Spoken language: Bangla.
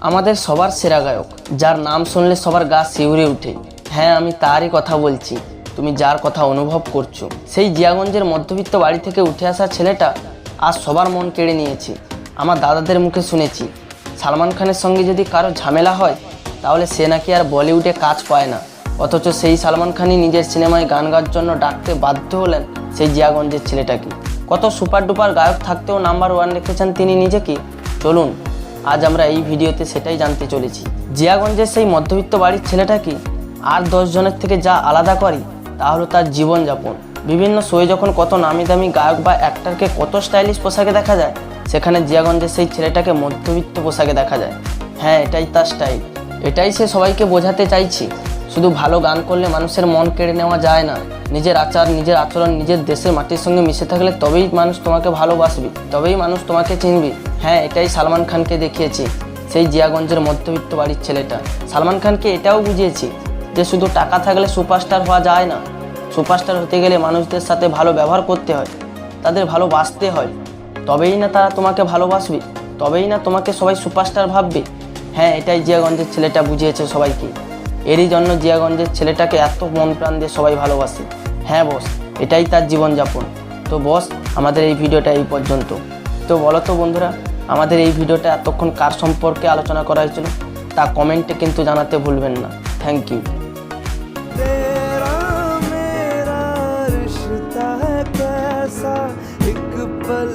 আমাদের সবার সেরা গায়ক, যার নাম শুনলে সবার গা শিউরে ওঠে। হ্যাঁ, আমি তারই কথা বলছি। তুমি যার কথা অনুভব করছো, সেই জিয়াগঞ্জের মধ্যবিত্ত বাড়ি থেকে উঠে আসা ছেলেটা আজ সবার মন কেড়ে নিয়েছে। আমার দাদাদের মুখে শুনেছি, সালমান খানের সঙ্গে যদি কারো ঝামেলা হয় তাহলে সে নাকি আর বলিউডে কাজ পায় না। অথচ সেই সালমান খানই নিজের সিনেমায় গান গাওয়ার জন্য ডাকতে বাধ্য হলেন সেই জিয়াগঞ্জের ছেলেটাকে। কত সুপার ডুপার গায়ক থাকতেও নাম্বার 1 রেখেছেন তিনি নিজেকে। চলুন আজ আমরা এই ভিডিওতে সেটাই জানতে চলেছি। জিয়াগঞ্জের সেই মধ্যবিত্ত বাড়ির ছেলেটাকে আর 10 জনের থেকে যা আলাদা করে তা হলো তার জীবনযাপন। বিভিন্ন শোয়ে যখন কত নামি দামি গায়ক বা অ্যাক্টরকে কত স্টাইলিশ পোশাকে দেখা যায়, সেখানে জিয়াগঞ্জের সেই ছেলেটাকে মধ্যবিত্ত পোশাকে দেখা যায়। হ্যাঁ, এটাই তার স্টাইল, এটাই সে সবাইকে বোঝাতে চাইছে। শুধু ভালো গান করলে মানুষের মন কেড়ে নেওয়া যায় না। নিজের আচার, নিজের আচরণ, নিজের দেশের মাটির সঙ্গে মিশে থাকলে তবেই মানুষ তোমাকে ভালোবাসবে, তবেই মানুষ তোমাকে চিনবে। হ্যাঁ, এটাই সালমান খানকে দেখিয়েছে সেই জিয়াগঞ্জের মধ্যবিত্ত বাড়ির ছেলেটা। সালমান খানকে এটাও বুঝিয়েছে যে শুধু টাকা থাকলে সুপারস্টার হওয়া যায় না। সুপারস্টার হতে গেলে মানুষদের সাথে ভালো ব্যবহার করতে হয়, তাদের ভালোবাসতে হয়, তবেই না তারা তোমাকে ভালোবাসবে, তবেই না তোমাকে সবাই সুপারস্টার ভাববে। হ্যাঁ, এটাই জিয়াগঞ্জের ছেলেটা বুঝিয়েছে সবাইকে। এরই জন্য জিয়াগঞ্জের ছেলেটাকে এত মন প্রাণ দিয়ে সবাই ভালোবাসে। হ্যাঁ বস, এটাই তার জীবনযাপন। তো বস, আমাদের এই ভিডিওটা এই পর্যন্ত। তো বলো তো বন্ধুরা, আমাদের এই ভিডিওটা এতক্ষণ কার সম্পর্কে আলোচনা করা হয়েছিল তা কমেন্টে কিন্তু জানাতে ভুলবেন না। Thank you. तेरा मेरा रिश्ता है कैसा, एक पल